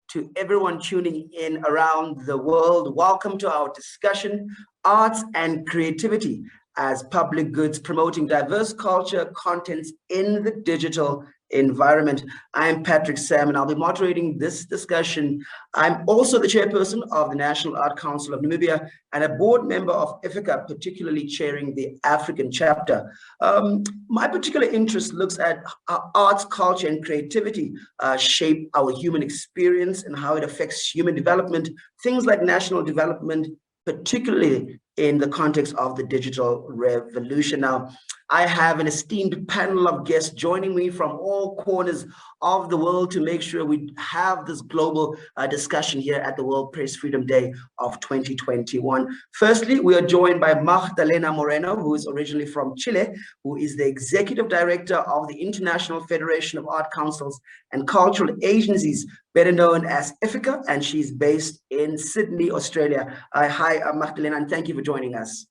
to everyone tuning in around the world. Welcome to our discussion, Arts and Creativity as Public Goods, Promoting Diverse Culture Contents in the Digital Environment. I'm Patrick Sam, and I'll be moderating this discussion. I'm also the chairperson of the National Art Council of Namibia and a board member of IFICA, particularly chairing the African chapter. My particular interest looks at how arts, culture, and creativity shape our human experience and how it affects human development, things like national development, particularly in the context of the digital revolution. Now, I have an esteemed panel of guests joining me from all corners of the world to make sure we have this global discussion here at the World Press Freedom Day of 2021. Firstly, we are joined by Magdalena Moreno, who is originally from Chile, who is the Executive Director of the International Federation of Art Councils and Cultural Agencies, better known as IFICA, and she's based in Sydney, Australia. Hi, Magdalena, and thank you for joining us.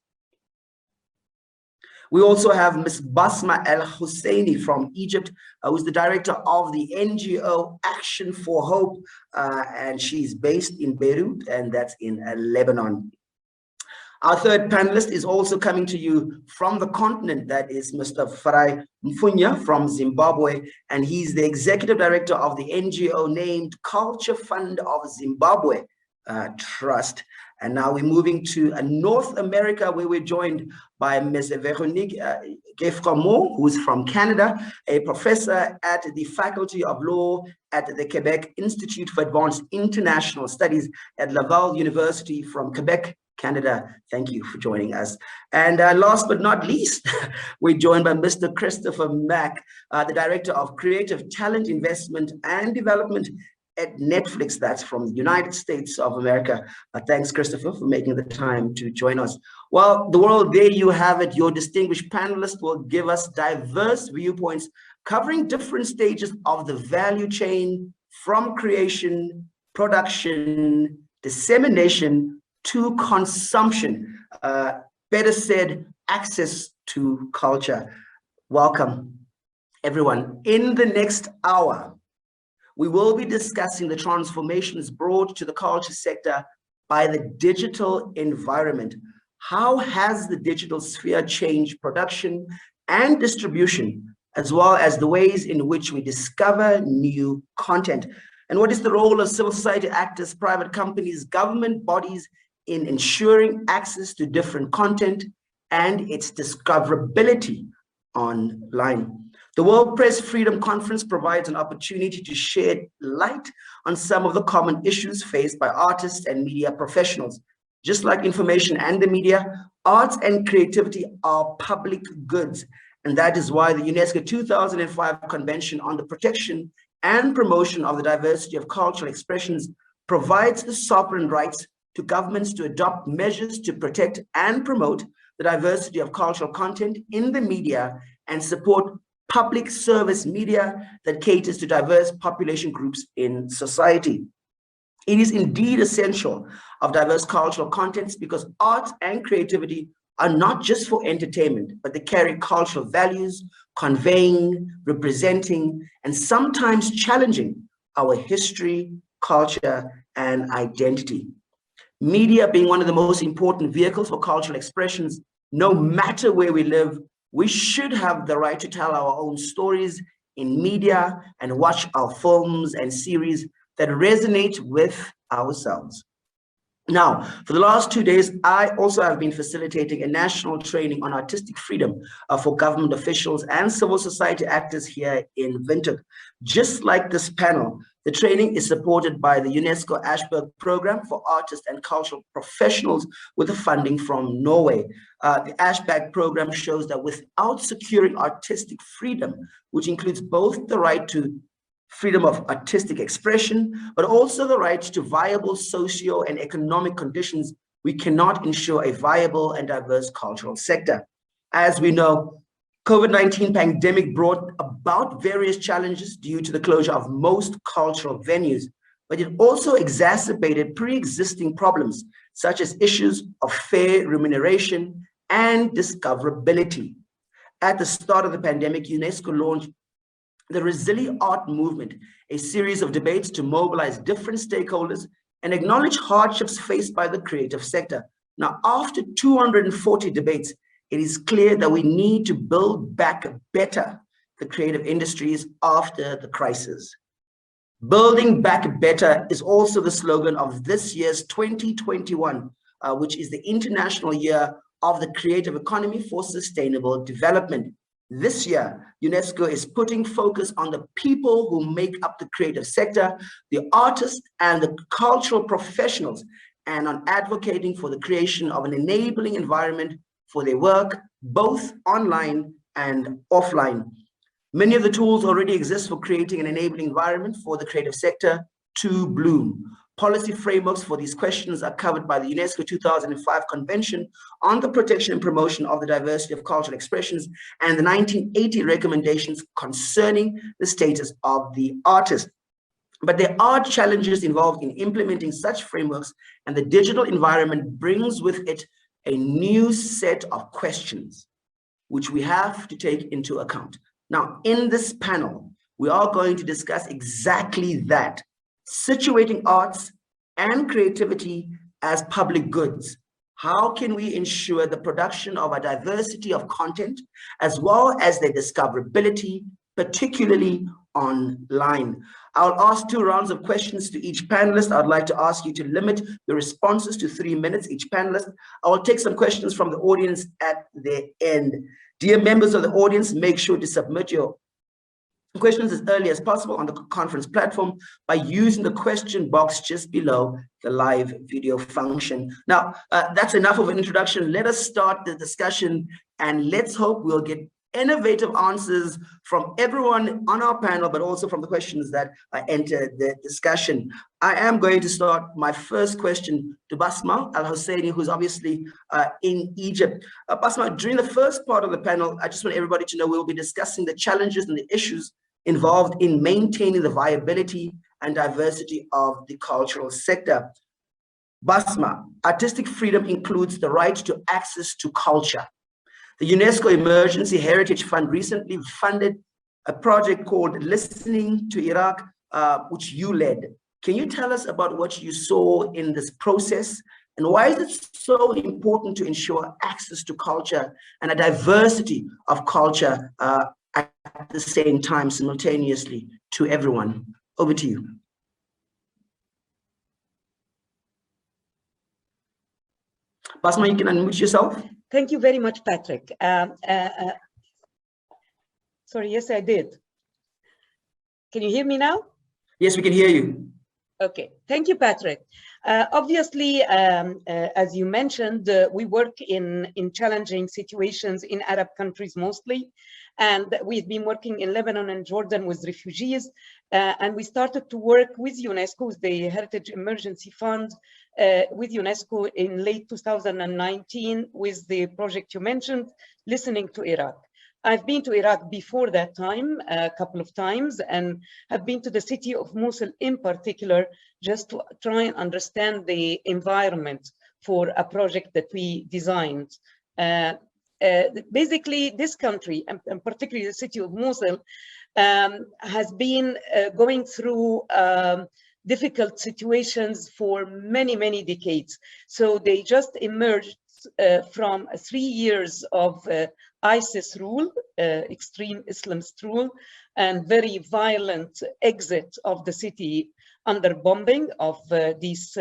We also have Ms. Basma El Husseini from Egypt, who's the director of the NGO Action for Hope, and she's based in Beirut, and that's in Lebanon. Our third panelist is also coming to you from the continent, that is Mr. Farai Mfunya from Zimbabwe, and he's the executive director of the NGO named Culture Fund of Zimbabwe Trust. And now we're moving to North America, where we're joined by Ms. Veronique Geframo, who's from Canada, a professor at the Faculty of Law at the Quebec Institute for Advanced International Studies at Laval University from Quebec, Canada. Thank you for joining us. And last but not least, we're joined by Mr. Christopher Mack, the Director of Creative Talent Investment and Development at Netflix. That's from the United States of America. Thanks, Christopher, for making the time to join us. Well, the world, there you have it. Your distinguished panelists will give us diverse viewpoints covering different stages of the value chain, from creation, production, dissemination, to consumption. Better said, access to culture. Welcome, everyone. In the next hour, we will be discussing the transformations brought to the culture sector by the digital environment. How has the digital sphere changed production and distribution, as well as the ways in which we discover new content? And what is the role of civil society actors, private companies, government bodies in ensuring access to different content and its discoverability online? The World Press Freedom Conference provides an opportunity to shed light on some of the common issues faced by artists and media professionals. Just like information and the media, arts and creativity are public goods. And that is why the UNESCO 2005 Convention on the Protection and Promotion of the Diversity of Cultural Expressions provides the sovereign rights to governments to adopt measures to protect and promote the diversity of cultural content in the media and support public service media that caters to diverse population groups in society. It is indeed essential of diverse cultural contents because art and creativity are not just for entertainment, but they carry cultural values, conveying, representing, and sometimes challenging our history, culture, and identity. Media being one of the most important vehicles for cultural expressions, no matter where we live, we should have the right to tell our own stories in media and watch our films and series that resonate with ourselves. Now, for the last 2 days, I also have been facilitating a national training on artistic freedom for government officials and civil society actors here in Windhoek. Just like this panel, the training is supported by the UNESCO Ashberg Program for Artists and Cultural Professionals with the funding from Norway. The Ashberg Program shows that without securing artistic freedom, which includes both the right to freedom of artistic expression, but also the right to viable socio and economic conditions, we cannot ensure a viable and diverse cultural sector. As we know, COVID-19 pandemic brought about various challenges due to the closure of most cultural venues, but it also exacerbated pre-existing problems, such as issues of fair remuneration and discoverability. At the start of the pandemic, UNESCO launched the Resilient Art Movement, a series of debates to mobilize different stakeholders and acknowledge hardships faced by the creative sector. Now, after 240 debates, it is clear that we need to build back better the creative industries after the crisis. Building back better is also the slogan of this year's 2021, which is the International Year of the Creative Economy for Sustainable Development. This year, UNESCO is putting focus on the people who make up the creative sector, the artists and the cultural professionals, and on advocating for the creation of an enabling environment for their work, both online and offline. Many of the tools already exist for creating an enabling environment for the creative sector to bloom. Policy frameworks for these questions are covered by the UNESCO 2005 Convention on the Protection and Promotion of the Diversity of Cultural Expressions and the 1980 recommendations concerning the status of the artist. But there are challenges involved in implementing such frameworks, and the digital environment brings with it a new set of questions, which we have to take into account. Now, in this panel, we are going to discuss exactly that, situating arts and creativity as public goods. How can we ensure the production of a diversity of content, as well as their discoverability, particularly online? I'll ask 2 rounds of questions to each panelist. I'd like to ask you to limit the responses to 3 minutes each panelist. I will take some questions from the audience at the end. Dear members of the audience, make sure to submit your questions as early as possible on the conference platform by using the question box just below the live video function. Now, that's enough of an introduction. Let us start the discussion, and let's hope we'll get innovative answers from everyone on our panel, but also from the questions that enter the discussion. I am going to start my first question to Basma Al-Husseini, who's obviously in Egypt. Basma, during the first part of the panel, I just want everybody to know we'll be discussing the challenges and the issues involved in maintaining the viability and diversity of the cultural sector. Basma, artistic freedom includes the right to access to culture. The UNESCO Emergency Heritage Fund recently funded a project called Listening to Iraq, which you led. Can you tell us about what you saw in this process, and why is it so important to ensure access to culture and a diversity of culture at the same time, simultaneously, to everyone? Over to you. Basma, you can unmute yourself. Thank you very much, Patrick. Sorry, yes, I did. Can you hear me now? Yes, we can hear you. Okay, thank you, Patrick. Obviously, as you mentioned, we work in challenging situations in Arab countries mostly, and we've been working in Lebanon and Jordan with refugees, and we started to work with UNESCO, with the Heritage Emergency Fund, with UNESCO in late 2019 with the project you mentioned, Listening to Iraq. I've been to Iraq before that time, a couple of times, and have been to the city of Mosul in particular, just to try and understand the environment for a project that we designed. Basically, this country, and particularly the city of Mosul, has been going through difficult situations for many, many decades. So they just emerged from 3 years of ISIS rule, extreme Islamist rule, and very violent exit of the city under bombing of these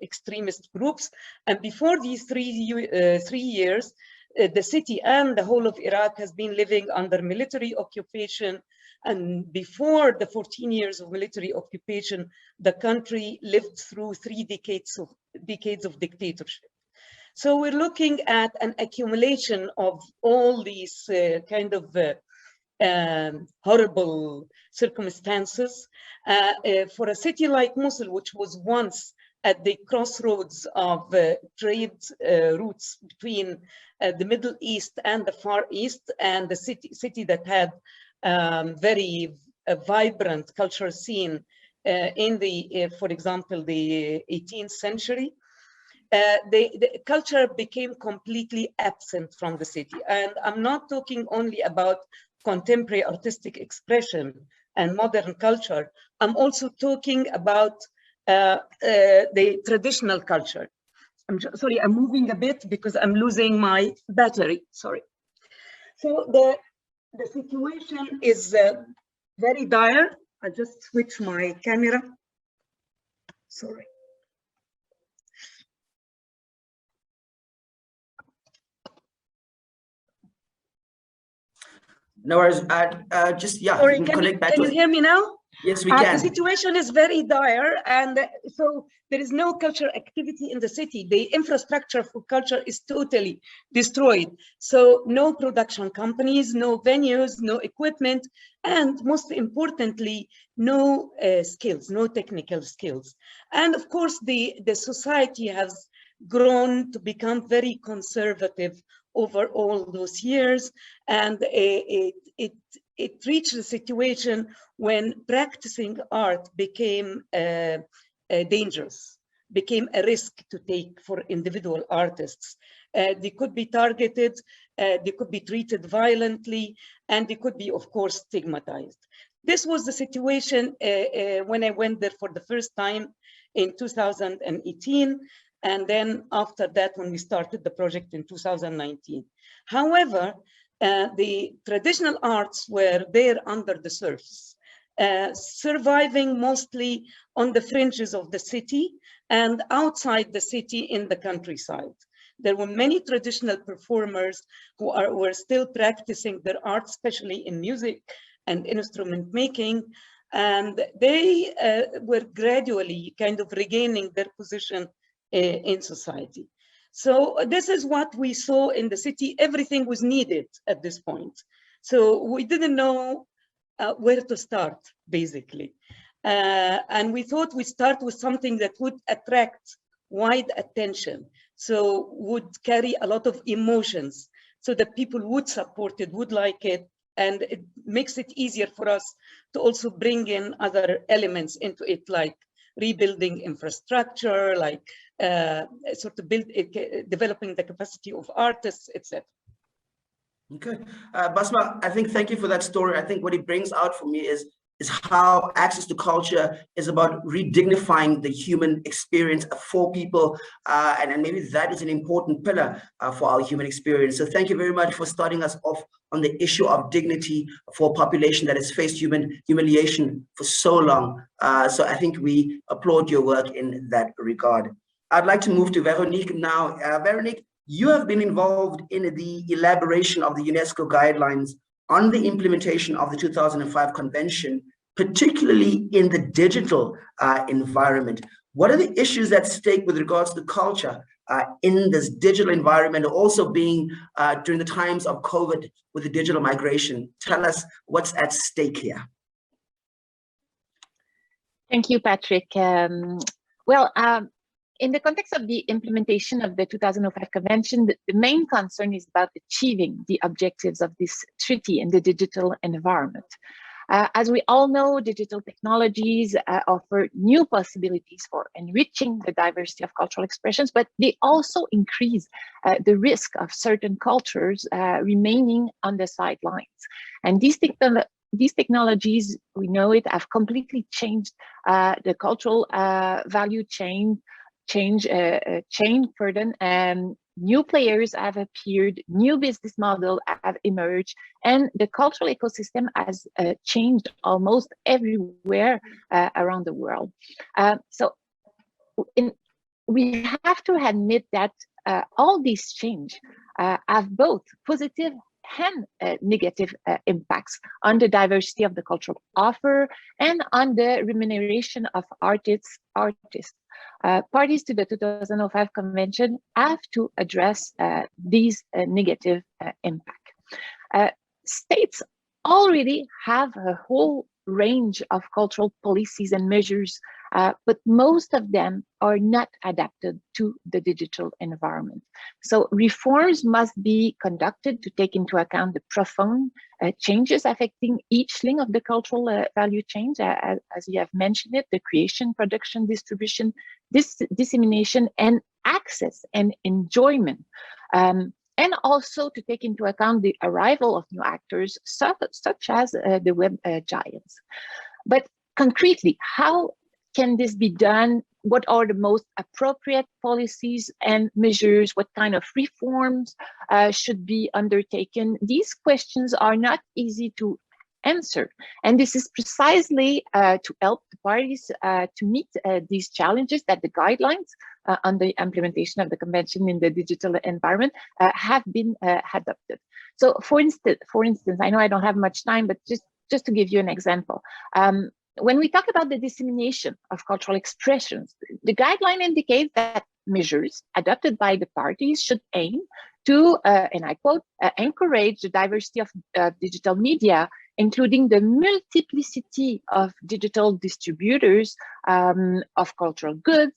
extremist groups. And before these 3 years, the city and the whole of Iraq has been living under military occupation. And before the 14 years of military occupation, the country lived through 3 decades of dictatorship. So we're looking at an accumulation of all these kind of horrible circumstances. For a city like Mosul, which was once at the crossroads of trade routes between the Middle East and the Far East, and the city that had very vibrant cultural scene in the, for example, the 18th century, the culture became completely absent from the city. And I'm not talking only about contemporary artistic expression and modern culture, I'm also talking about the traditional culture. Sorry, I'm moving a bit because I'm losing my battery, sorry. So the situation is very dire. I'll just switch my camera. Sorry. No worries. Sorry, you can connect back can to you hear me now? Yes, we can. The situation is very dire, and so there is no cultural activity in the city. The infrastructure for culture is totally destroyed. So no production companies, no venues, no equipment, and most importantly, no skills, no technical skills. And of course, the society has grown to become very conservative over all those years, and it reached a situation when practicing art became dangerous, became a risk to take for individual artists. They could be targeted, they could be treated violently, and they could be, of course, stigmatized. This was the situation when I went there for the first time in 2018, and then after that, when we started the project in 2019. However, the traditional arts were there under the surface, surviving mostly on the fringes of the city and outside the city in the countryside. There were many traditional performers who were still practicing their art, especially in music and instrument making, and they were gradually kind of regaining their position in society. So this is what we saw in the city. Everything was needed at this point. So we didn't know where to start, basically. And we thought we'd start with something that would attract wide attention, so would carry a lot of emotions, so that people would support it, would like it, and it makes it easier for us to also bring in other elements into it, like rebuilding infrastructure, like sort of developing the capacity of artists, etc. Okay, Basma, I think thank you for that story. I think what it brings out for me is how access to culture is about redignifying the human experience for people, and maybe that is an important pillar for our human experience. So thank you very much for starting us off on the issue of dignity for a population that has faced humiliation for so long. So I think we applaud your work in that regard. I'd like to move to Veronique now. Veronique, you have been involved in the elaboration of the UNESCO guidelines on the implementation of the 2005 convention, particularly in the digital environment. What are the issues at stake with regards to culture in this digital environment, also being during the times of COVID with the digital migration? Tell us what's at stake here. Thank you, Patrick. In the context of the implementation of the 2005 convention, the main concern is about achieving the objectives of this treaty in the digital environment. As we all know, digital technologies offer new possibilities for enriching the diversity of cultural expressions, but they also increase the risk of certain cultures remaining on the sidelines. And these technologies, we know it, have completely changed the cultural value chain, new players have appeared, new business models have emerged, and the cultural ecosystem has changed almost everywhere around the world. We have to admit that all these change have both positive and negative impacts on the diversity of the cultural offer and on the remuneration of artists. Parties to the 2005 convention have to address these negative impacts. States already have a whole range of cultural policies and measures, but most of them are not adapted to the digital environment. So reforms must be conducted to take into account the profound changes affecting each link of the cultural value chain, as you have mentioned it, the creation, production, distribution, dissemination, and access and enjoyment. and also to take into account the arrival of new actors, such as the web giants. But concretely, how can this be done? What are the most appropriate policies and measures? What kind of reforms should be undertaken? These questions are not easy to answer. And this is precisely to help the parties to meet these challenges that the guidelines on the implementation of the Convention in the digital environment have been adopted. So for instance, I know I don't have much time, but just to give you an example, when we talk about the dissemination of cultural expressions, the guideline indicates that measures adopted by the parties should aim to, and I quote, encourage the diversity of digital media, including the multiplicity of digital distributors of cultural goods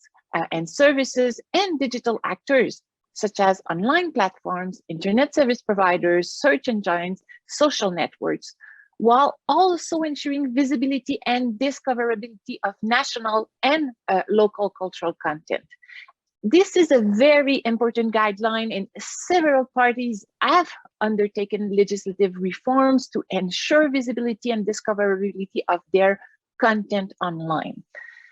and services and digital actors, such as online platforms, internet service providers, search engines, social networks, while also ensuring visibility and discoverability of national and local cultural content. This is a very important guideline, and several parties have undertaken legislative reforms to ensure visibility and discoverability of their content online.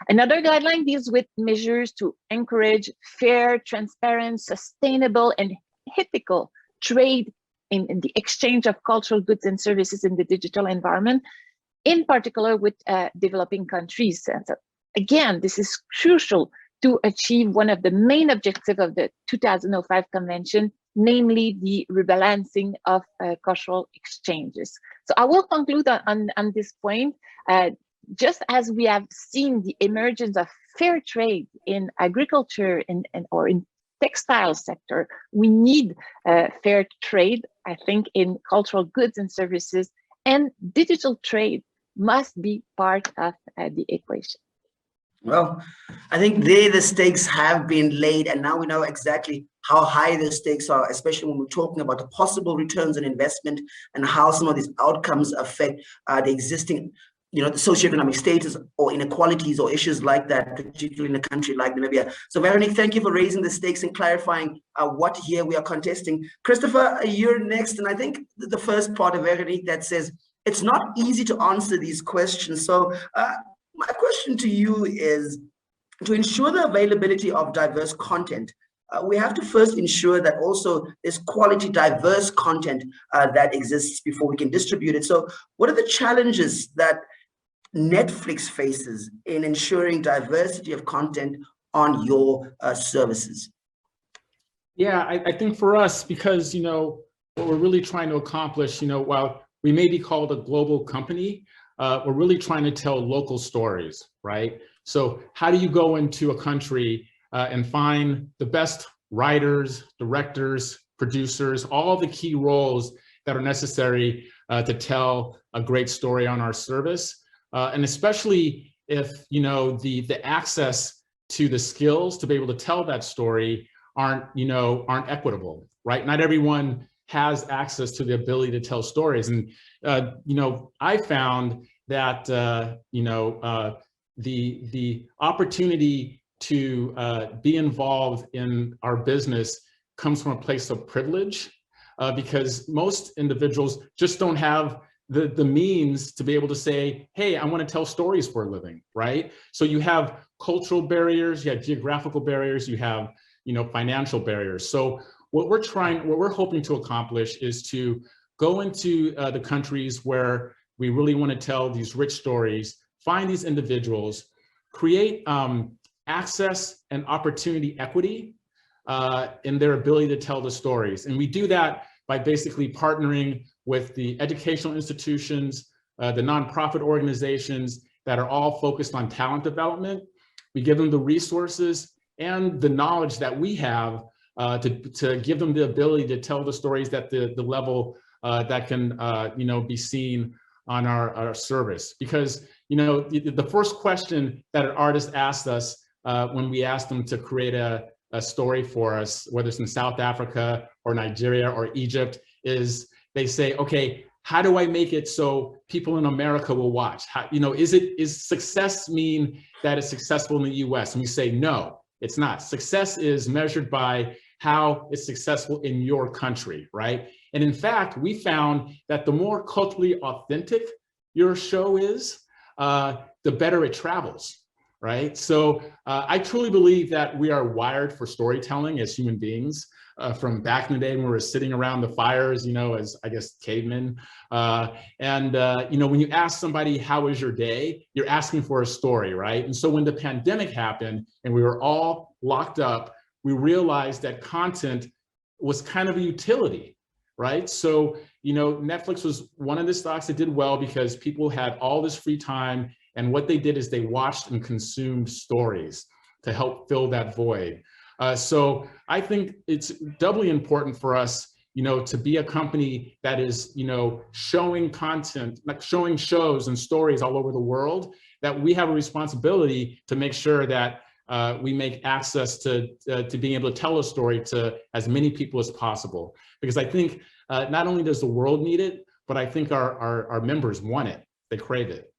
Another guideline deals with measures to encourage fair, transparent, sustainable, and ethical trade in the exchange of cultural goods and services in the digital environment, in particular with developing countries. And so, again, this is crucial to achieve one of the main objectives of the 2005 Convention, namely the rebalancing of cultural exchanges. So I will conclude on this point. Just as we have seen the emergence of fair trade in agriculture or in textile sector, we need fair trade, I think, in cultural goods and services, and digital trade must be part of the equation. Well, I think the stakes have been laid, and now we know exactly how high the stakes are, especially when we're talking about the possible returns on investment and how some of these outcomes affect the existing, the socioeconomic status or inequalities or issues like that, particularly in a country like Namibia. So Veronique, thank you for raising the stakes and clarifying what here we are contesting. Christopher, you're next. And I think the first part of Veronique that says, it's not easy to answer these questions. So my question to you is, to ensure the availability of diverse content, we have to first ensure that also there's quality, diverse content that exists before we can distribute it. So what are the challenges that Netflix faces in ensuring diversity of content on your services? Yeah, I think for us, because, what we're really trying to accomplish, while we may be called a global company, we're really trying to tell local stories, right? So how do you go into a country and find the best writers, directors, producers, all the key roles that are necessary to tell a great story on our service? And especially if, the access to the skills to be able to tell that story aren't equitable, right? Not everyone has access to the ability to tell stories. And, I found that, the opportunity to be involved in our business comes from a place of privilege, because most individuals just don't have the means to be able to say, hey, I want to tell stories for a living, right? So you have cultural barriers, you have geographical barriers, you have, financial barriers. So what we're hoping to accomplish is to go into the countries where we really want to tell these rich stories, find these individuals, create access and opportunity equity in their ability to tell the stories. And we do that by basically partnering with the educational institutions, the nonprofit organizations that are all focused on talent development. We give them the resources and the knowledge that we have to give them the ability to tell the stories at the level that can be seen on our service. Because the first question that an artist asked us when we asked them to create a story for us, whether it's in South Africa or Nigeria or Egypt, is they say, okay, how do I make it so people in America will watch? How, is success mean that it's successful in the US? And we say, no, it's not. Success is measured by how it's successful in your country, right? And in fact, we found that the more culturally authentic your show is, the better it travels, right? So I truly believe that we are wired for storytelling as human beings. From back in the day when we were sitting around the fires, as I guess cavemen. When you ask somebody, how was your day? You're asking for a story, right? And so when the pandemic happened and we were all locked up, we realized that content was kind of a utility, right? So, Netflix was one of the stocks that did well because people had all this free time, and what they did is they watched and consumed stories to help fill that void. So I think it's doubly important for us, to be a company that is, showing content, like showing shows and stories all over the world, that we have a responsibility to make sure that we make access to being able to tell a story to as many people as possible. Because I think not only does the world need it, but I think our members want it, they crave it.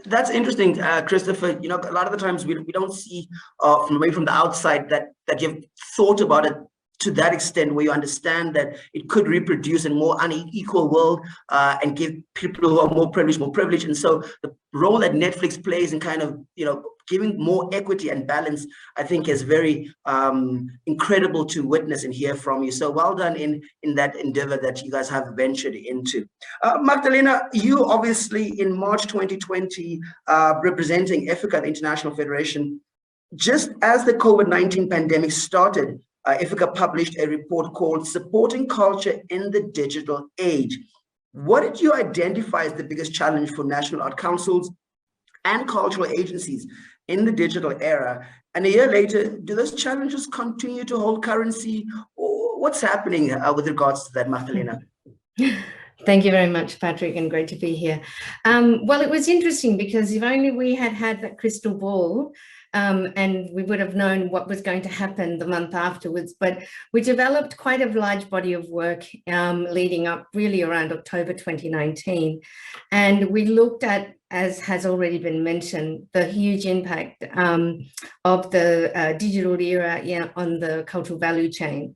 That's interesting, Christopher. A lot of the times we don't see from the outside that you've thought about it to that extent, where you understand that it could reproduce in a more unequal world and give people who are more privileged. And so the role that Netflix plays in kind of, giving more equity and balance, I think is very incredible to witness and hear from you. So well done in that endeavor that you guys have ventured into. Magdalena, you obviously in March 2020, representing Africa, the International Federation, just as the COVID-19 pandemic started, Africa published a report called Supporting Culture in the Digital Age. What did you identify as the biggest challenge for national art councils and cultural agencies in the digital era? And a year later, do those challenges continue to hold currency? Or what's happening with regards to that, Magdalena? Thank you very much, Patrick, and great to be here. Well, it was interesting because if only we had that crystal ball, and we would have known what was going to happen the month afterwards. But we developed quite a large body of work leading up really around October 2019. And we looked at, as has already been mentioned, the huge impact of the digital era on the cultural value chain.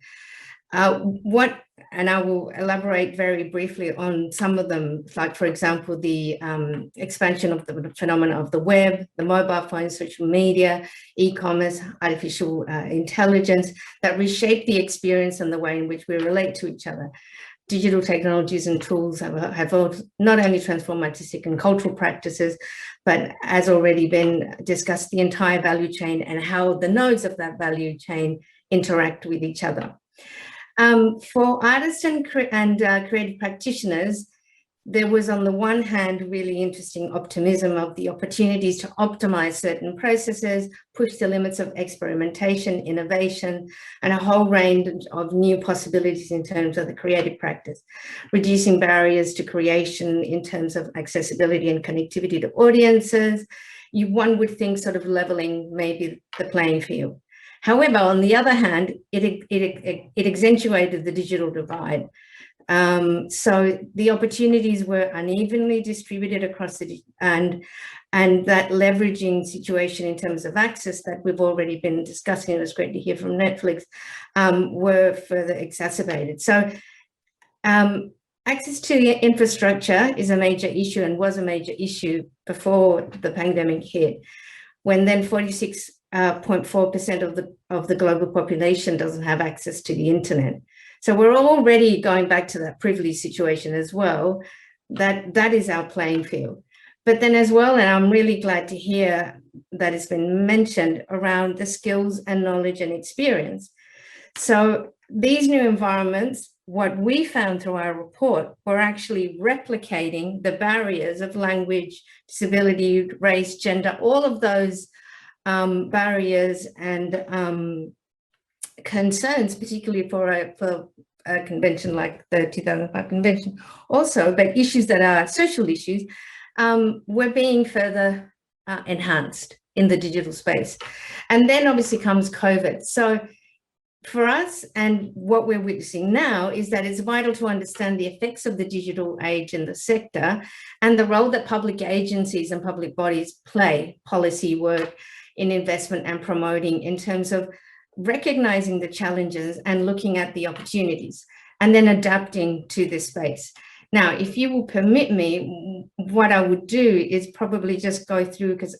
And I will elaborate very briefly on some of them, like, for example, the expansion of the phenomena of the web, the mobile phone, social media, e-commerce, artificial intelligence, that reshape the experience and the way in which we relate to each other. Digital technologies and tools have not only transformed artistic and cultural practices, but as already been discussed, the entire value chain and how the nodes of that value chain interact with each other. For artists and creative practitioners, there was on the one hand really interesting optimism of the opportunities to optimize certain processes, push the limits of experimentation, innovation, and a whole range of new possibilities in terms of the creative practice, reducing barriers to creation in terms of accessibility and connectivity to audiences. One would think sort of leveling maybe the playing field. However, on the other hand, it accentuated the digital divide. So the opportunities were unevenly distributed across and that leveraging situation in terms of access that we've already been discussing, it was great to hear from Netflix, were further exacerbated. So access to the infrastructure is a major issue and was a major issue before the pandemic hit, when then 46.4% of the global population doesn't have access to the internet. So we're already going back to that privileged situation as well, that is our playing field. But then as well, and I'm really glad to hear that it's been mentioned around the skills and knowledge and experience. So these new environments, what we found through our report, were actually replicating the barriers of language, disability, race, gender, all of those barriers and concerns, particularly for a convention like the 2005 convention also, but issues that are social issues, were being further enhanced in the digital space. And then obviously comes COVID. So for us, and what we're witnessing now, is that it's vital to understand the effects of the digital age in the sector and the role that public agencies and public bodies play, policy work in investment and promoting in terms of recognizing the challenges and looking at the opportunities, and then adapting to this space. Now, if you will permit me, what I would do is probably just go through, because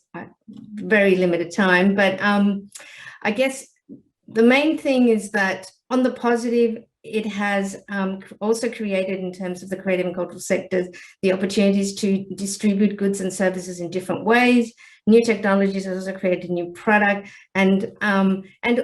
very limited time, but I guess the main thing is that on the positive, it has also created, in terms of the creative and cultural sectors, the opportunities to distribute goods and services in different ways. New technologies has also created new product, and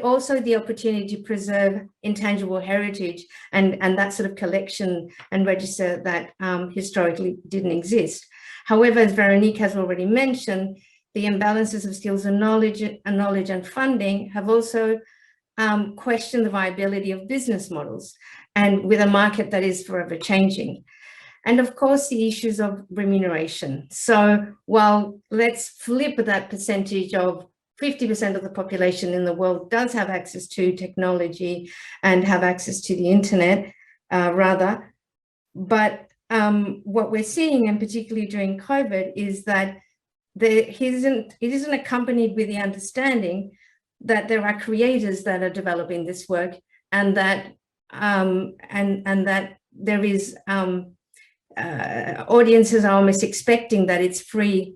also the opportunity to preserve intangible heritage and that sort of collection and register that historically didn't exist. However, as Veronique has already mentioned, the imbalances of skills and knowledge and funding have also questioned the viability of business models, and with a market that is forever changing. And of course, the issues of remuneration. So while let's flip that percentage of 50% of the population in the world does have access to technology and have access to the internet, but what we're seeing, and particularly during COVID, is that it isn't accompanied with the understanding that there are creators that are developing this work, and that that there is audiences are almost expecting that it's free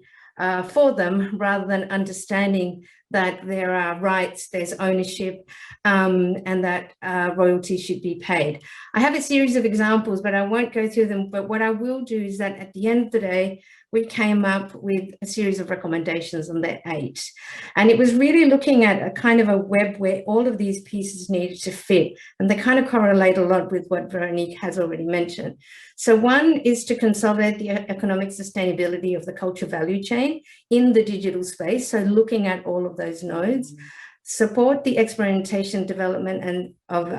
for them, rather than understanding that there are rights, there's ownership, and that royalties should be paid. I have a series of examples, but I won't go through them. But what I will do is that at the end of the day, we came up with a series of recommendations, and there are 8. And it was really looking at a kind of a web where all of these pieces needed to fit. And they kind of correlate a lot with what Veronique has already mentioned. So one is to consolidate the economic sustainability of the culture value chain in the digital space. So looking at all of those nodes, support the experimentation, development, and of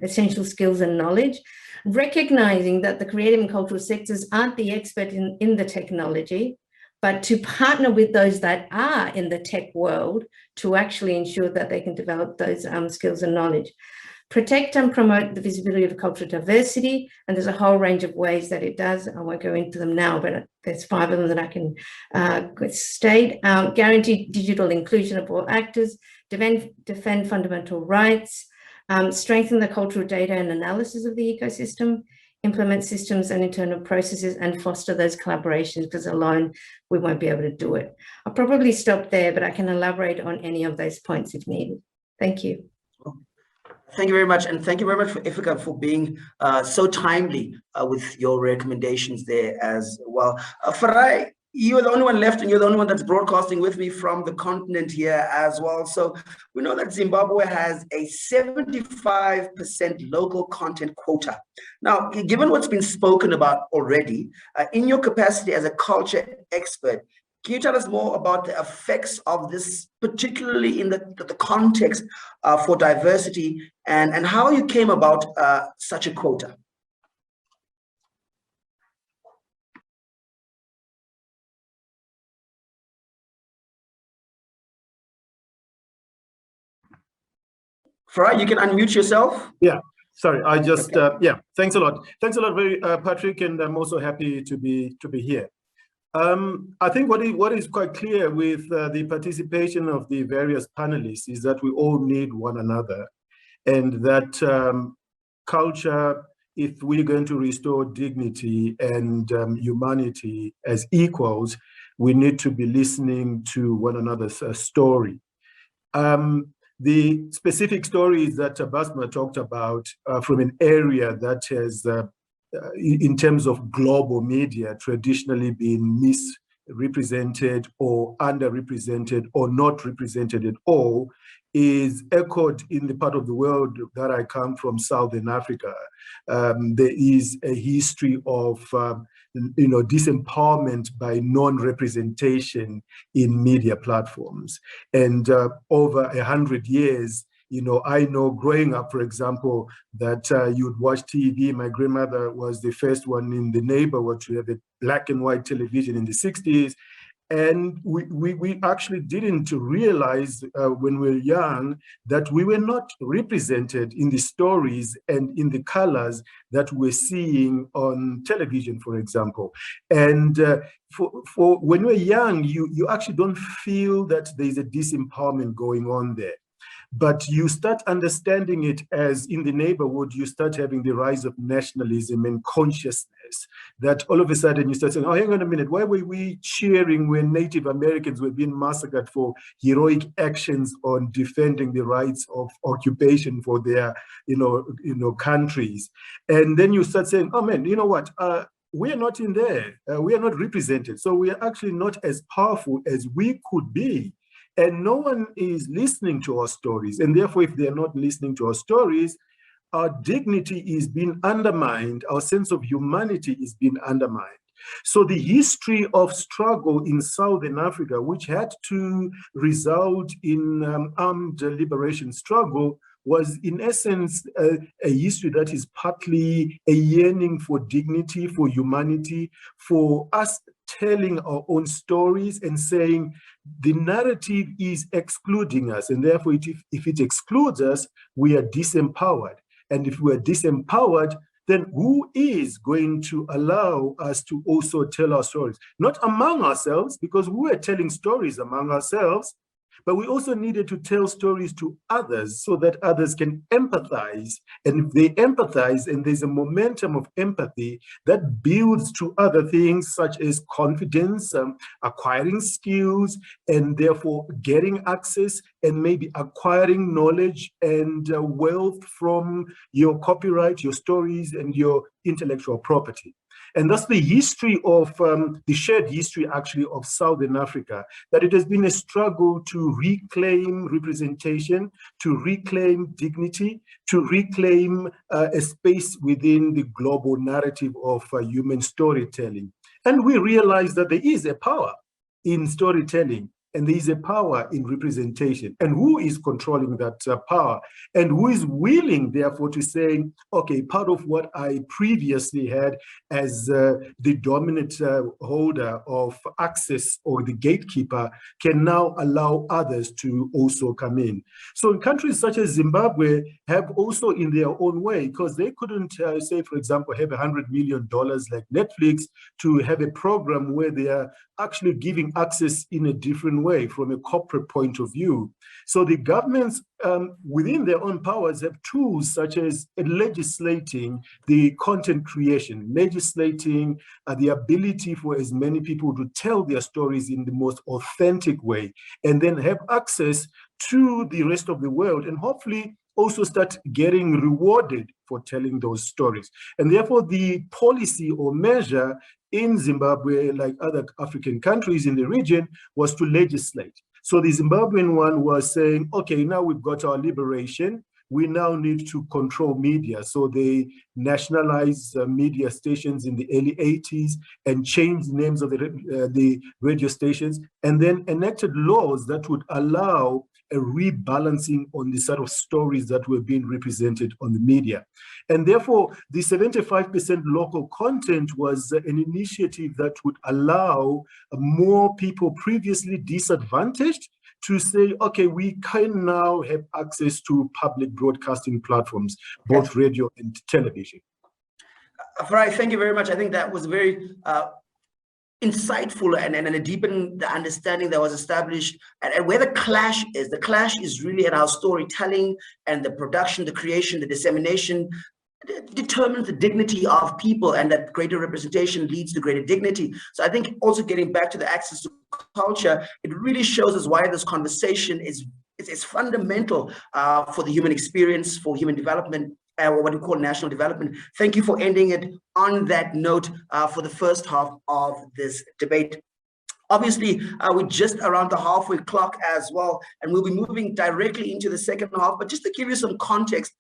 essential skills and knowledge, recognizing that the creative and cultural sectors aren't the expert in the technology, but to partner with those that are in the tech world to actually ensure that they can develop those skills and knowledge. Protect and promote the visibility of cultural diversity, and there's a whole range of ways that it does. I won't go into them now, but there's 5 of them that I can state. Guarantee digital inclusion of all actors, defend fundamental rights, strengthen the cultural data and analysis of the ecosystem, implement systems and internal processes, and foster those collaborations, because alone we won't be able to do it. I'll probably stop there, but I can elaborate on any of those points if needed. Thank you. Thank you very much. And thank you very much, for Ifika, for being so timely with your recommendations there as well. Farai, you're the only one left, and you're the only one that's broadcasting with me from the continent here as well. So we know that Zimbabwe has a 75% local content quota. Now, given what's been spoken about already, in your capacity as a culture expert, can you tell us more about the effects of this, particularly in the context for diversity, and how you came about such a quota? Farai, you can unmute yourself. Yeah, sorry, I just, yeah, thanks a lot. Thanks a lot, Patrick, and I'm also happy to be here. I think what is quite clear with the participation of the various panelists is that we all need one another, and that culture, if we're going to restore dignity and humanity as equals, we need to be listening to one another's story. The specific stories that Basma talked about from an area that has, in terms of global media, traditionally been misrepresented or underrepresented or not represented at all, is echoed in the part of the world that I come from, Southern Africa. There is a history of disempowerment by non-representation in media platforms. And over 100 years, I know growing up, for example, that you'd watch TV. My grandmother was the first one in the neighborhood to have a black and white television in the 60s. And we actually didn't realize when we were young that we were not represented in the stories and in the colors that we're seeing on television, for example. And for when you're young, you actually don't feel that there's a disempowerment going on there. but you start understanding it as in the neighborhood, you start having the rise of nationalism and consciousness, that all of a sudden you start saying, oh, hang on a minute, why were we cheering when Native Americans were being massacred for heroic actions on defending the rights of occupation for their, countries? And then you start saying, oh man, you know what? We are not in there. We are not represented. So we are actually not as powerful as we could be. And no one is listening to our stories. And therefore, if they are not listening to our stories, our dignity is being undermined. Our sense of humanity is being undermined. So the history of struggle in Southern Africa, which had to result in armed liberation struggle, was in essence a history that is partly a yearning for dignity, for humanity, for us telling our own stories and saying the narrative is excluding us, and therefore if it excludes us, we are disempowered. And if we are disempowered, then who is going to allow us to also tell our stories? Not among ourselves, because we were telling stories among ourselves, but we also needed to tell stories to others so that others can empathize. And if they empathize and there's a momentum of empathy that builds to other things such as confidence, acquiring skills, and therefore getting access and maybe acquiring knowledge and wealth from your copyright, your stories, and your intellectual property. And that's the history of, the shared history actually of Southern Africa, that it has been a struggle to reclaim representation, to reclaim dignity, to reclaim a space within the global narrative of human storytelling. And we realize that there is a power in storytelling, and there is a power in representation. And who is controlling that power? And who is willing, therefore, to say, okay, part of what I previously had as the dominant holder of access or the gatekeeper can now allow others to also come in. So countries such as Zimbabwe have also in their own way, because they couldn't say, for example, have $100 million like Netflix to have a program where they are actually giving access in a different way from a corporate point of view. So the governments within their own powers have tools such as legislating the content creation, legislating the ability for as many people to tell their stories in the most authentic way, and then have access to the rest of the world, and hopefully also start getting rewarded for telling those stories. And therefore the policy or measure in Zimbabwe, like other African countries in the region, was to legislate. So the Zimbabwean one was saying, okay, now we've got our liberation, we now need to control media. So they nationalized media stations in the early 80s and changed the names of the radio stations, and then enacted laws that would allow a rebalancing on the sort of stories that were being represented on the media. And therefore, the 75% local content was an initiative that would allow more people previously disadvantaged to say, okay, we can now have access to public broadcasting platforms, both radio and television. Farai, thank you very much. I think that was very insightful and a deepened the understanding that was established, and where the clash is really in our storytelling and the production, the creation, the dissemination determines the dignity of people, and that greater representation leads to greater dignity. So I think also getting back to the access to culture, it really shows us why this conversation is fundamental for the human experience, for human development, or what we call national development. Thank you for ending it on that note for the first half of this debate. Obviously, we're just around the halfway clock as well, and we'll be moving directly into the second half. But just to give you some context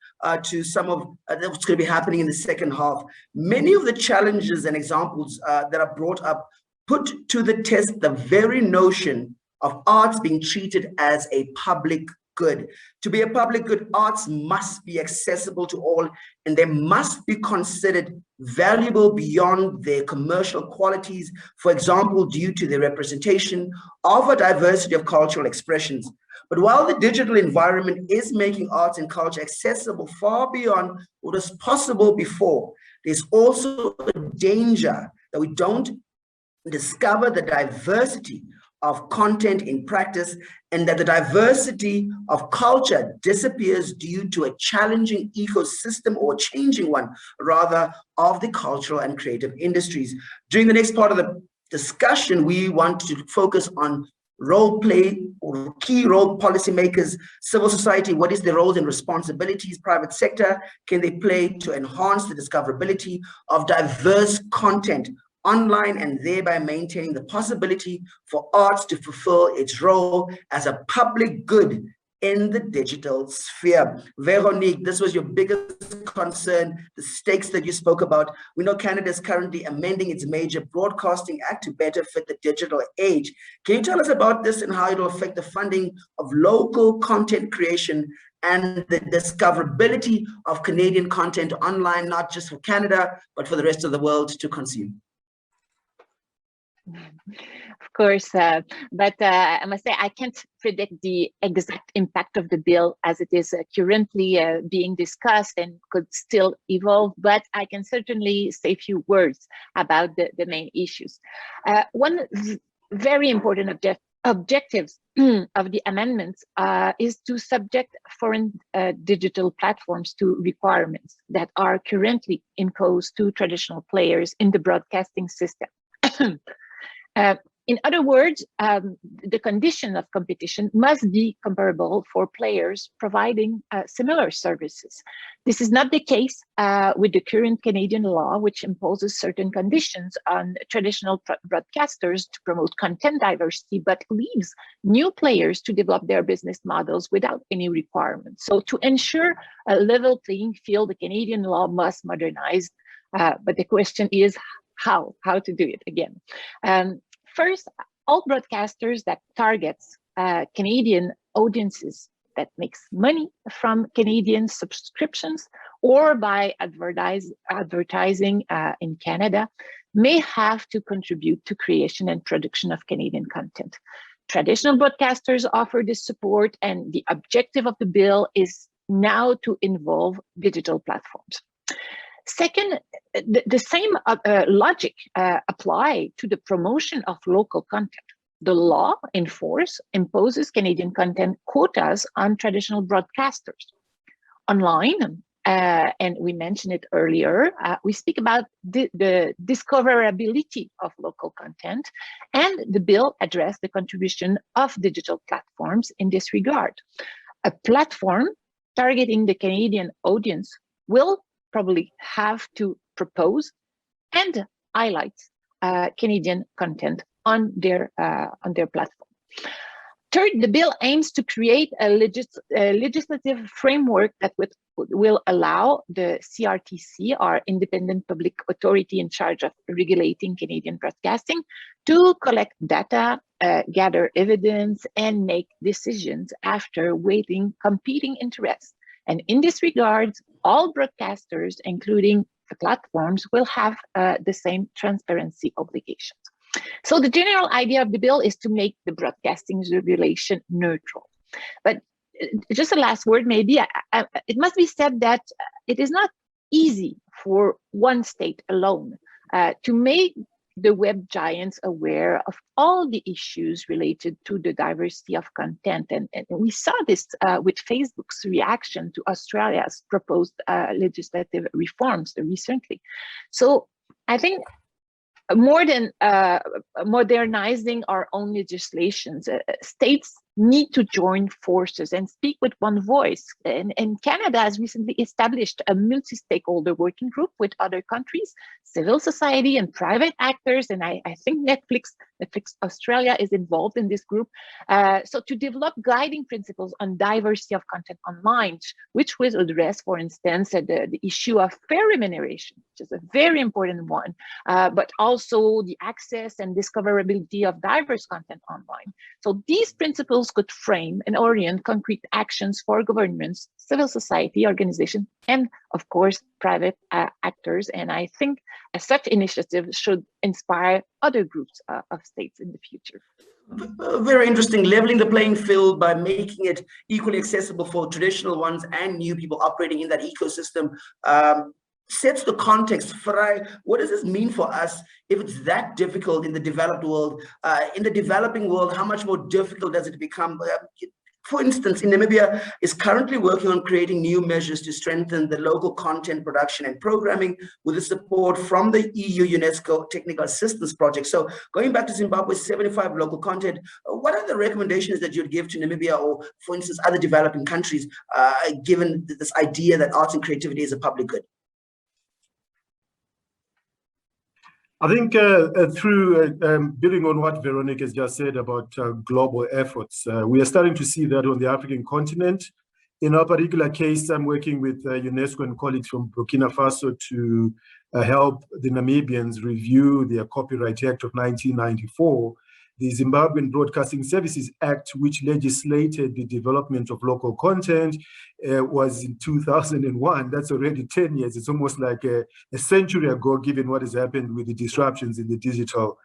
to some of what's going to be happening in the second half, many of the challenges and examples that are brought up put to the test the very notion of arts being treated as a public good. To be a public good, arts must be accessible to all, and they must be considered valuable beyond their commercial qualities, for example, due to the representation of a diversity of cultural expressions. But while the digital environment is making arts and culture accessible far beyond what was possible before, there's also a danger that we don't discover the diversity of content in practice, and that the diversity of culture disappears due to a challenging ecosystem or changing one, rather, of the cultural and creative industries. During the next part of the discussion, we want to focus on role play or key role policymakers, civil society. What is their roles and responsibilities? Private sector, can they play to enhance the discoverability of diverse content online and thereby maintaining the possibility for arts to fulfill its role as a public good in the digital sphere? Veronique, this was your biggest concern, the stakes that you spoke about. We know Canada is currently amending its major broadcasting act to better fit the digital age. Can you tell us about this and how it will affect the funding of local content creation and the discoverability of Canadian content online, not just for Canada, but for the rest of the world to consume? Of course, but I must say I can't predict the exact impact of the bill as it is currently being discussed and could still evolve, but I can certainly say a few words about the main issues. One very important objectives of the amendments is to subject foreign digital platforms to requirements that are currently imposed to traditional players in the broadcasting system. In other words, the condition of competition must be comparable for players providing similar services. This is not the case with the current Canadian law, which imposes certain conditions on traditional broadcasters to promote content diversity, but leaves new players to develop their business models without any requirements. So to ensure a level playing field, the Canadian law must modernize, but the question is how to do it again. First, all broadcasters that targets Canadian audiences that makes money from Canadian subscriptions or by advertising in Canada may have to contribute to creation and production of Canadian content. Traditional broadcasters offer this support, and the objective of the bill is now to involve digital platforms. Second, the same logic apply to the promotion of local content. The law in force imposes Canadian content quotas on traditional broadcasters. Online, and we mentioned it earlier, we speak about the discoverability of local content, and the bill addressed the contribution of digital platforms in this regard. A platform targeting the Canadian audience will probably have to propose and highlight Canadian content on their platform. Third, the bill aims to create a legislative framework that will allow the CRTC, our independent public authority in charge of regulating Canadian broadcasting, to collect data, gather evidence, and make decisions after weighing competing interests. And in this regard, all broadcasters, including the platforms, will have the same transparency obligations. So the general idea of the bill is to make the broadcasting regulation neutral. But just a last word, maybe, it must be said that it is not easy for one state alone to make the web giants aware of all the issues related to the diversity of content. And we saw this with Facebook's reaction to Australia's proposed legislative reforms recently. So I think more than modernizing our own legislations, states need to join forces and speak with one voice. And Canada has recently established a multi-stakeholder working group with other countries, civil society and private actors. And I think Netflix Australia is involved in this group. So to develop guiding principles on diversity of content online, which will address, for instance, the issue of fair remuneration, which is a very important one, but also the access and discoverability of diverse content online. So these principles could frame and orient concrete actions for governments, civil society organizations, and of course, private actors. And I think such initiatives should inspire other groups of states in the future. Very interesting, leveling the playing field by making it equally accessible for traditional ones and new people operating in that ecosystem. sets the context. Farai, what does this mean for us if it's that difficult in the developed world? In the developing world, how much more difficult does it become? For instance, in Namibia is currently working on creating new measures to strengthen the local content production and programming with the support from the EU UNESCO Technical Assistance Project. So going back to Zimbabwe's 75 local content, what are the recommendations that you'd give to Namibia or, for instance, other developing countries, given this idea that arts and creativity is a public good? I think through building on what Veronique has just said about global efforts, we are starting to see that on the African continent. In our particular case, I'm working with UNESCO and colleagues from Burkina Faso to help the Namibians review their Copyright Act of 1994, the Zimbabwean Broadcasting Services Act, which legislated the development of local content, was in 2001. That's already 10 years. It's almost like a century ago, given what has happened with the disruptions in the digital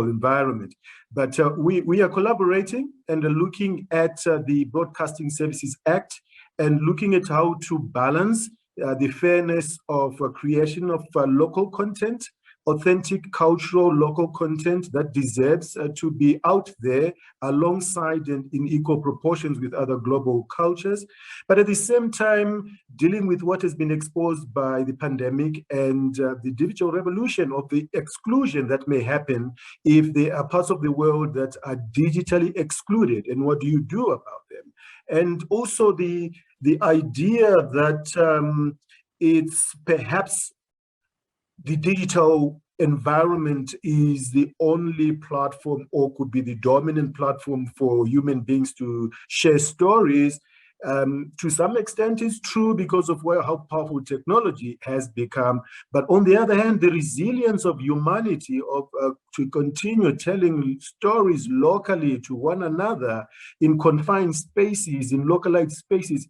environment. But we are collaborating and are looking at the Broadcasting Services Act and looking at how to balance the fairness of creation of local content, authentic cultural local content that deserves to be out there alongside and in equal proportions with other global cultures, but at the same time dealing with what has been exposed by the pandemic and the digital revolution, of the exclusion that may happen if there are parts of the world that are digitally excluded, and what do you do about them? And also the idea that it's perhaps the digital environment is the only platform or could be the dominant platform for human beings to share stories. To some extent is true because of how powerful technology has become. But on the other hand, the resilience of humanity to continue telling stories locally to one another in confined spaces, in localized spaces,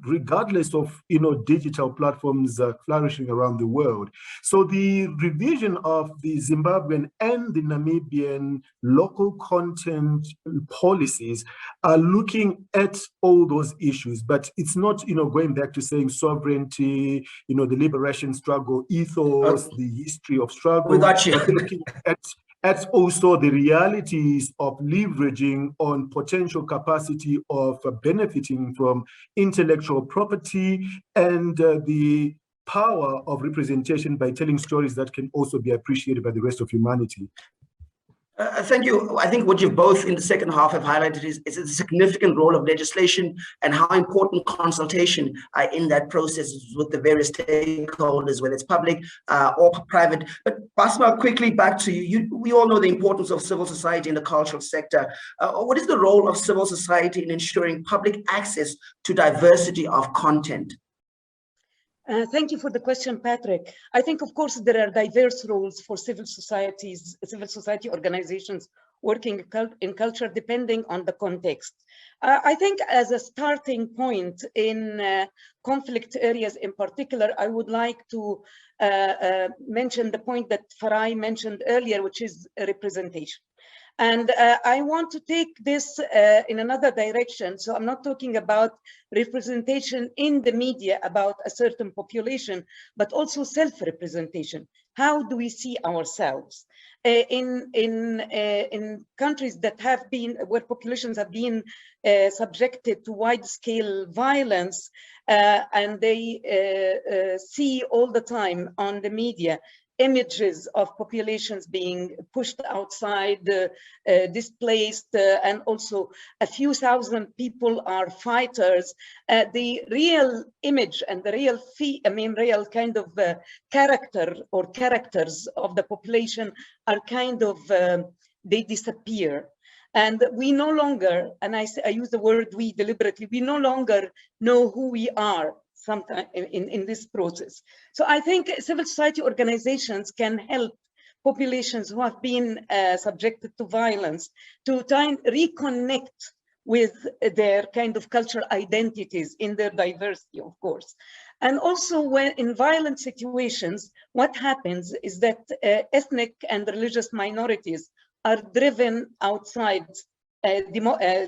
regardless of digital platforms flourishing around the world. So the revision of the Zimbabwean and the Namibian local content policies are looking at all those issues, but it's not going back to saying sovereignty, the liberation struggle ethos, the history of struggle. We got you. Looking at also the realities of leveraging on potential capacity of benefiting from intellectual property and the power of representation by telling stories that can also be appreciated by the rest of humanity. Thank you. I think what you both in the second half have highlighted is the significant role of legislation and how important consultation in that process is with the various stakeholders, whether it's public or private. But Basma, quickly back to you. We all know the importance of civil society in the cultural sector. What is the role of civil society in ensuring public access to diversity of content? Thank you for the question, Patrick. I think, of course, there are diverse roles for civil society organizations working in culture, depending on the context. I think as a starting point in conflict areas in particular, I would like to mention the point that Farai mentioned earlier, which is representation. And I want to take this in another direction. So I'm not talking about representation in the media about a certain population, but also self-representation. How do we see ourselves? In countries that have been, where populations have been subjected to wide-scale violence, and they see all the time on the media images of populations being pushed outside, displaced, and also a few thousand people are fighters. The real image and the real real kind of character or characters of the population are kind of, they disappear. And we no longer, and I use the word we deliberately, we no longer know who we are sometime in this process. So I think civil society organizations can help populations who have been subjected to violence to reconnect with their kind of cultural identities in their diversity, of course. And also when in violent situations, what happens is that ethnic and religious minorities are driven outside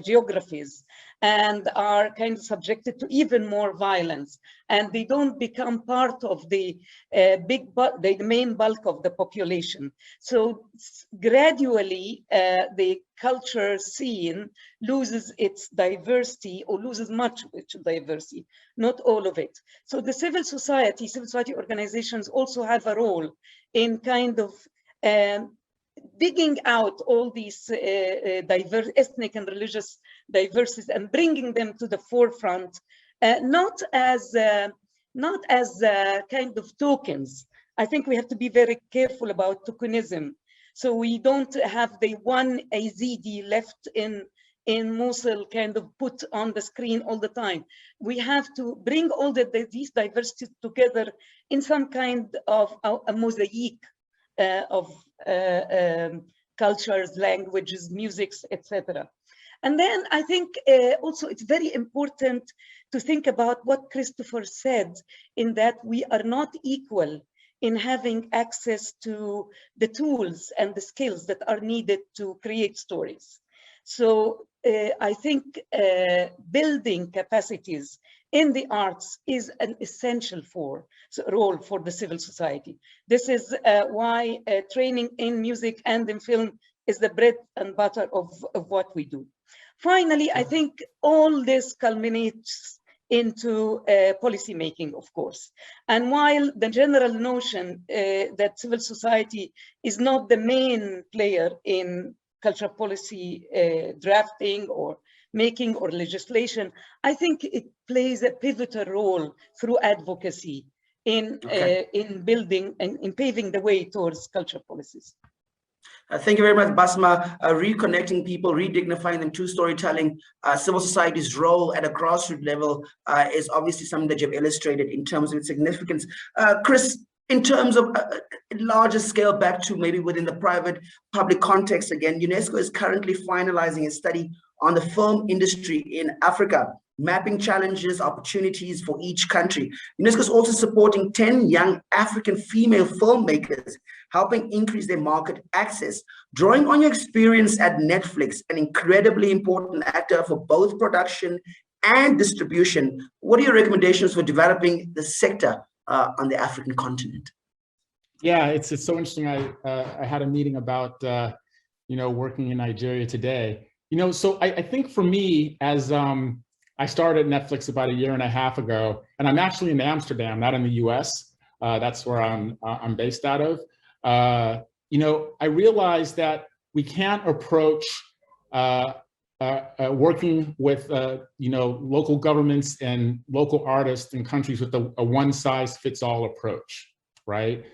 geographies and are kind of subjected to even more violence, and they don't become part of the the main bulk of the population. So gradually the culture scene loses its diversity, or loses much of its diversity, not all of it. So the civil society organizations also have a role in kind of digging out all these diverse ethnic and religious diversities and bringing them to the forefront, not as kind of tokens. I think we have to be very careful about tokenism. So we don't have the one AZD left in Mosul kind of put on the screen all the time. We have to bring all these diversities together in some kind of a mosaic of cultures, languages, musics, etc. And then I think also it's very important to think about what Christopher said, in that we are not equal in having access to the tools and the skills that are needed to create stories. So I think building capacities in the arts is an essential role for the civil society. This is why training in music and in film is the bread and butter of what we do. Finally, I think all this culminates into policy making, of course. And while the general notion that civil society is not the main player in cultural policy drafting or making or legislation, I think it plays a pivotal role through advocacy in building and in paving the way towards cultural policies. Thank you very much, Basma. Reconnecting people, redignifying them to storytelling, civil society's role at a grassroots level is obviously something that you've illustrated in terms of its significance. Chris, in terms of larger scale, back to maybe within the private public context again, UNESCO is currently finalizing a study on the film industry in Africa, mapping challenges, opportunities for each country. UNESCO is also supporting 10 young African female filmmakers, helping increase their market access. Drawing on your experience at Netflix, an incredibly important actor for both production and distribution, what are your recommendations for developing the sector on the African continent? Yeah, it's so interesting. I had a meeting about working in Nigeria today. So I think for me, as I started Netflix about 1.5 years ago, and I'm actually in Amsterdam, not in the U.S. That's where I'm based out of. I realized that we can't approach working with local governments and local artists and countries with a one-size-fits-all approach, right?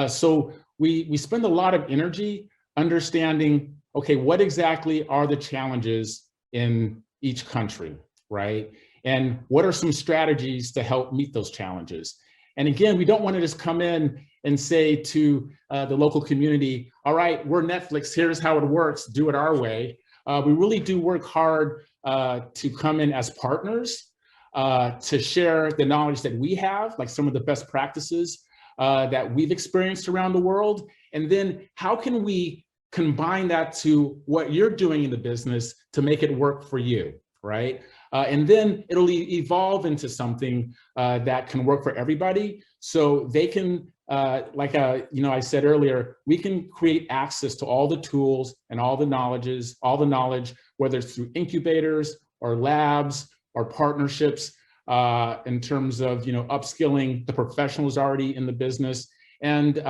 So we spend a lot of energy understanding, okay, what exactly are the challenges in each country, right? And what are some strategies to help meet those challenges? And again, we don't want to just come in and say to the local community, all right, we're Netflix, here's how it works, do it our way. We really do work hard to come in as partners, to share the knowledge that we have, like some of the best practices that we've experienced around the world. And then how can we combine that to what you're doing in the business to make it work for you, right? And then it'll evolve into something that can work for everybody. So they can, I said earlier, we can create access to all the tools and all the knowledge, whether it's through incubators or labs or partnerships in terms of, upskilling the professionals already in the business, and,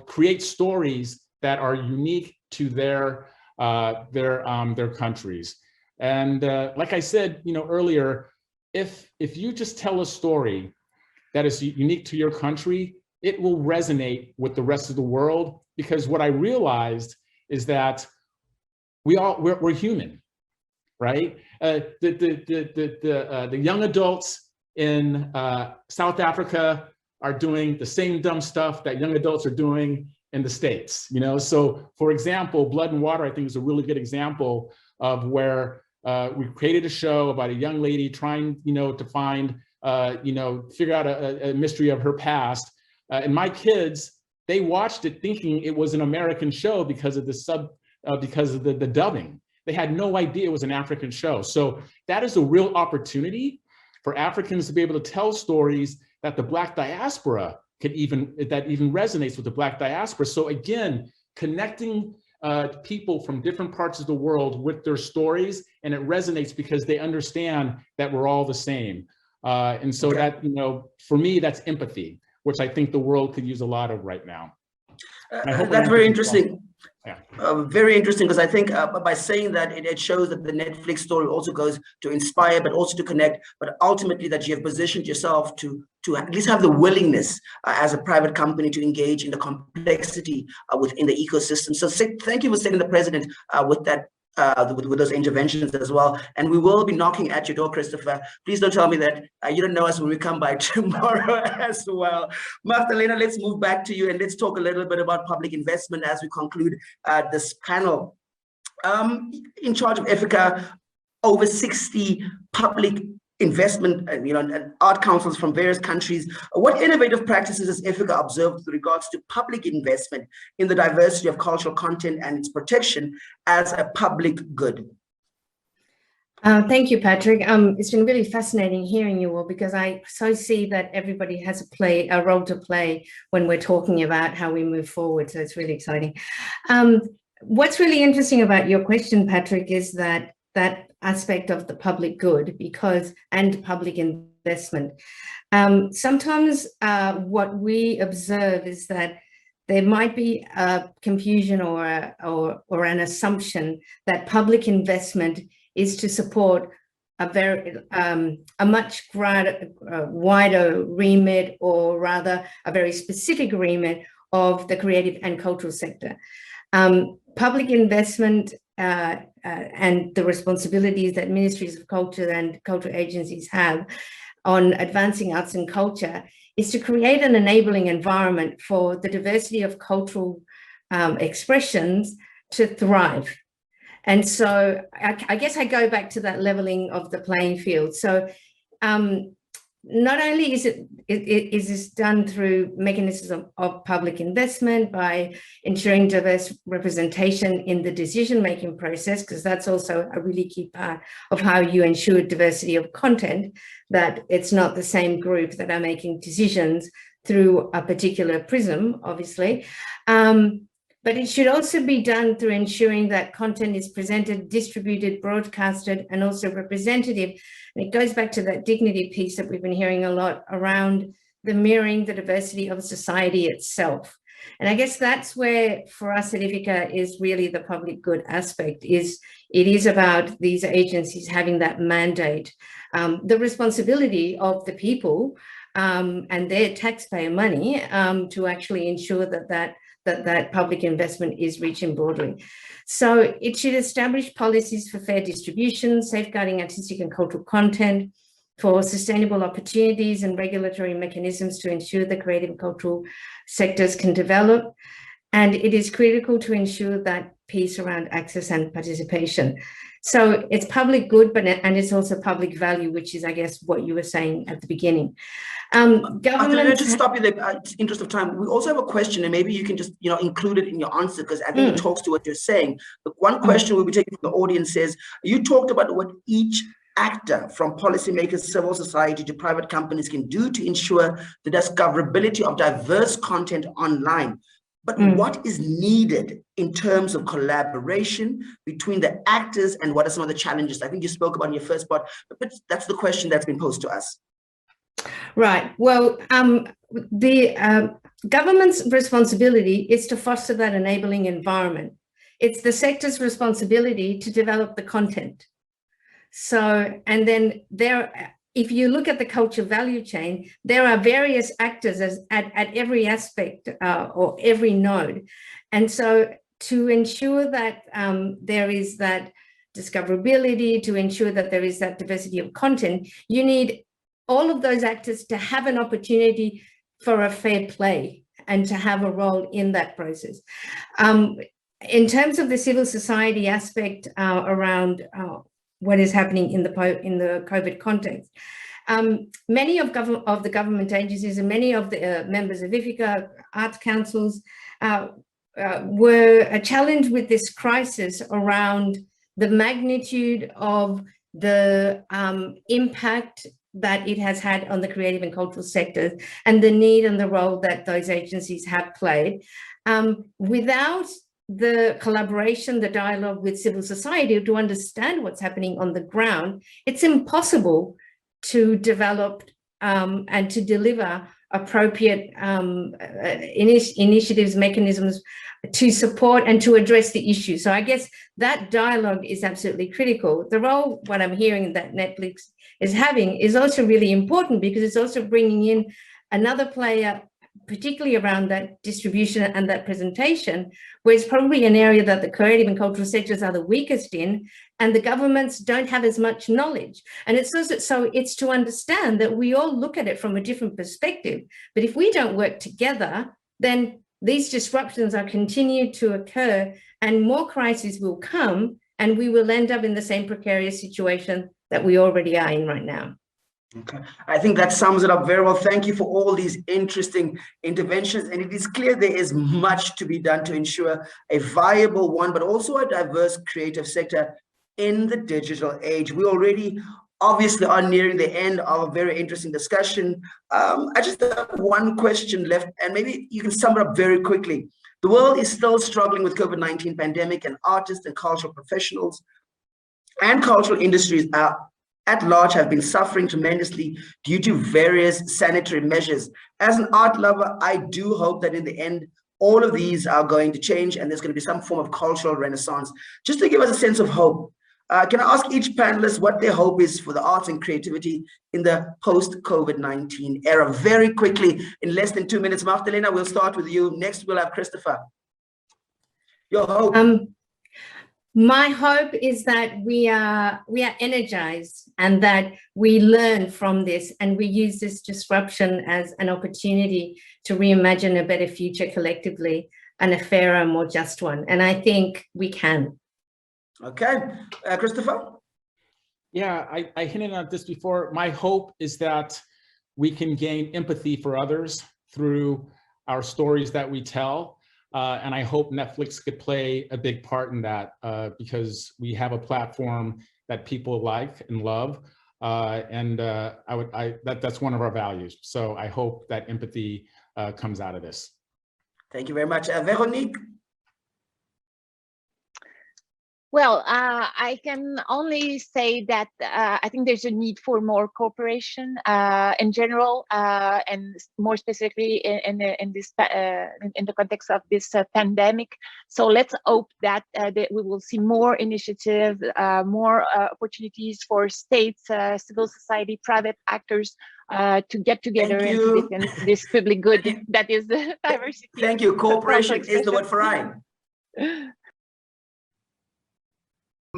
create stories that are unique to their countries. And like I said, earlier, if you just tell a story that is unique to your country, it will resonate with the rest of the world. Because what I realized is that we're human, right? The young adults in South Africa are doing the same dumb stuff that young adults are doing in the States, So for example, Blood and Water, I think, is a really good example of where we created a show about a young lady trying, to find, figure out a mystery of her past. And my kids, they watched it thinking it was an American show because of the dubbing. They had no idea it was an African show. So that is a real opportunity for Africans to be able to tell stories that the Black diaspora that even resonates with the Black diaspora. So again, connecting people from different parts of the world with their stories, and it resonates because they understand that we're all the same. And so that, for me, that's empathy, which I think the world could use a lot of right now. That's very interesting. Yeah. Very interesting, because I think by saying that, it shows that the Netflix story also goes to inspire, but also to connect, but ultimately that you have positioned yourself to at least have the willingness as a private company to engage in the complexity within the ecosystem. So thank you for setting the precedent with that. With those interventions as well. And we will be knocking at your door, Christopher. Please don't tell me that you don't know us when we come by tomorrow as well. Magdalena, let's move back to you and let's talk a little bit about public investment as we conclude this panel. In charge of Africa, over 60 public investment, and art councils from various countries. What innovative practices has Africa observed with regards to public investment in the diversity of cultural content and its protection as a public good? Thank you, Patrick. It's been really fascinating hearing you all, because I so see that everybody has a role to play when we're talking about how we move forward. So it's really exciting. What's really interesting about your question, Patrick, is that aspect of the public good and public investment. Sometimes what we observe is that there might be a confusion or an assumption that public investment is to support a much wider remit, or rather a very specific remit of the creative and cultural sector. Public investment and the responsibilities that ministries of culture and cultural agencies have on advancing arts and culture is to create an enabling environment for the diversity of cultural expressions to thrive. And so I guess I go back to that leveling of the playing field. So not only is this done through mechanisms of public investment by ensuring diverse representation in the decision-making process, because that's also a really key part of how you ensure diversity of content, that it's not the same group that are making decisions through a particular prism, obviously. But it should also be done through ensuring that content is presented, distributed, broadcasted, and also representative. And it goes back to that dignity piece that we've been hearing a lot around the mirroring the diversity of society itself. And I guess that's where, for us at Ivica, is really the public good aspect. It is about these agencies having that mandate, the responsibility of the people and their taxpayer money to actually ensure that public investment is reaching broadly. So it should establish policies for fair distribution, safeguarding artistic and cultural content, for sustainable opportunities and regulatory mechanisms to ensure the creative and cultural sectors can develop. And it is critical to ensure that piece around access and participation. So it's public good, and it's also public value, which is, I guess, what you were saying at the beginning. Government. Just stop you there, in the interest of time. We also have a question, and maybe you can just include it in your answer, because I think it talks to what you're saying. But one question we'll be taking from the audience says, you talked about what each actor, from policymakers, civil society to private companies, can do to ensure the discoverability of diverse content online. But what is needed in terms of collaboration between the actors, and what are some of the challenges? I think you spoke about in your first part, but that's the question that's been posed to us. Right. Well, the government's responsibility is to foster that enabling environment. It's the sector's responsibility to develop the content. So, and then if you look at the culture value chain, there are various actors at every aspect or every node. And so to ensure that there is that discoverability, to ensure that there is that diversity of content, you need all of those actors to have an opportunity for a fair play and to have a role in that process. In terms of the civil society aspect around what is happening in the COVID context, many of the government agencies and many of the members of Ivica, arts councils, were challenged with this crisis around the magnitude of the impact that it has had on the creative and cultural sectors, and the need and the role that those agencies have played. Without the collaboration, the dialogue with civil society to understand what's happening on the ground, it's impossible to develop and to deliver appropriate initiatives, mechanisms to support and to address the issue. So I guess that dialogue is absolutely critical. The role, what I'm hearing that Netflix is having, is also really important, because it's also bringing in another player, particularly around that distribution and that presentation, where it's probably an area that the creative and cultural sectors are the weakest in, and the governments don't have as much knowledge. And it's also, so it's to understand that we all look at it from a different perspective. But if we don't work together, then these disruptions are continued to occur, and more crises will come, and we will end up in the same precarious situation that we already are in right now. Okay, I think that sums it up very well. Thank you for all these interesting interventions. And it is clear there is much to be done to ensure a viable one, but also a diverse creative sector in the digital age. We already obviously are nearing the end of a very interesting discussion. I just have one question left, and maybe you can sum it up very quickly. The world is still struggling with COVID-19 pandemic, and artists and cultural professionals and cultural industries at large have been suffering tremendously due to various sanitary measures. As an art lover, I do hope that in the end, all of these are going to change, and there's going to be some form of cultural renaissance. Just to give us a sense of hope, can I ask each panelist what their hope is for the arts and creativity in the post-COVID-19 era? Very quickly, in less than 2 minutes. Magdalena, we'll start with you. Next, we'll have Christopher. Your hope. My hope is that we are energized, and that we learn from this, and we use this disruption as an opportunity to reimagine a better future collectively, and a fairer, more just one. And I think we can. Okay, Christopher? Yeah, I hinted at this before. My hope is that we can gain empathy for others through our stories that we tell. And I hope Netflix could play a big part in that, because we have a platform that people like and love. That's one of our values. So I hope that empathy comes out of this. Thank you very much. Veronique? Well, I can only say that I think there's a need for more cooperation in general, and more specifically in the context of this pandemic. So let's hope that we will see more initiatives, more opportunities for states, civil society, private actors to get together and to defend this public good that is diversity. Thank you. Cooperation is the word for I.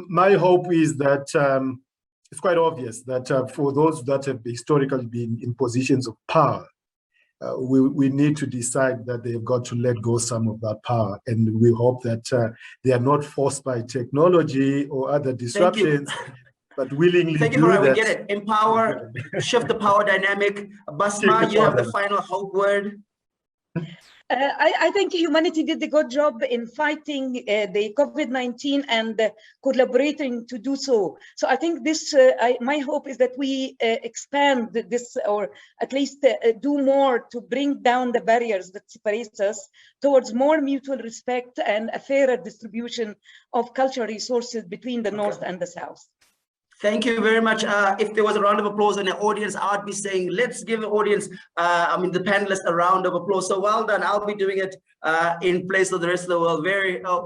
My hope is that it's quite obvious that for those that have historically been in positions of power, we need to decide that they've got to let go some of that power. And we hope that they are not forced by technology or other disruptions, but willingly Thank you, do that. We get it. Empower, shift the power dynamic. Basma, you have the final hope word. I think humanity did a good job in fighting the COVID-19 and collaborating to do so. So I think this, my hope is that we expand this, or at least do more to bring down the barriers that separate us towards more mutual respect and a fairer distribution of cultural resources between the North and the South. Thank you very much. If there was a round of applause in the audience, I'd be saying, let's give the audience, the panelists, a round of applause. So well done. I'll be doing it in place of the rest of the world.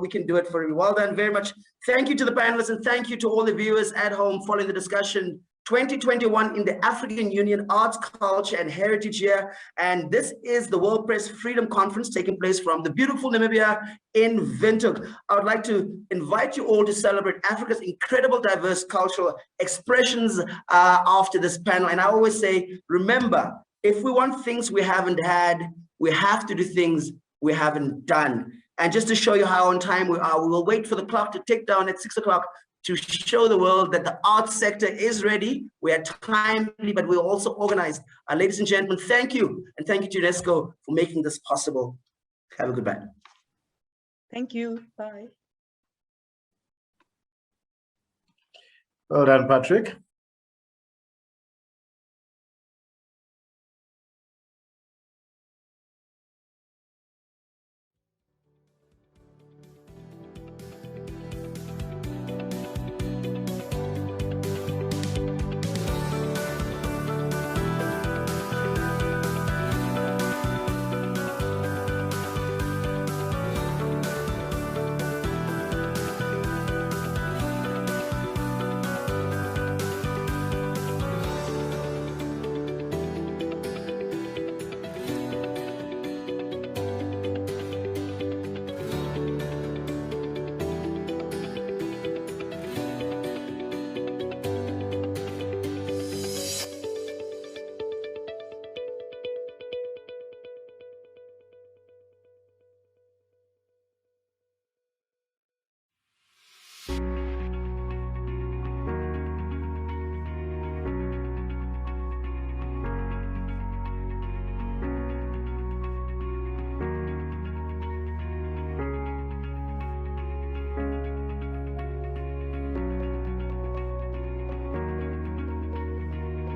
We can do it for you. Well done very much. Thank you to the panelists, and thank you to all the viewers at home following the discussion. 2021 in the African Union Arts, Culture and Heritage Year. And this is the World Press Freedom Conference taking place from the beautiful Namibia in Windhoek. I would like to invite you all to celebrate Africa's incredible diverse cultural expressions after this panel. And I always say, remember, if we want things we haven't had, we have to do things we haven't done. And just to show you how on time we are, we will wait for the clock to tick down at 6 o'clock to show the world that the arts sector is ready. We are timely, but we're also organized. Ladies and gentlemen, thank you. And thank you to UNESCO for making this possible. Have a good night. Thank you. Bye. Well done, Patrick.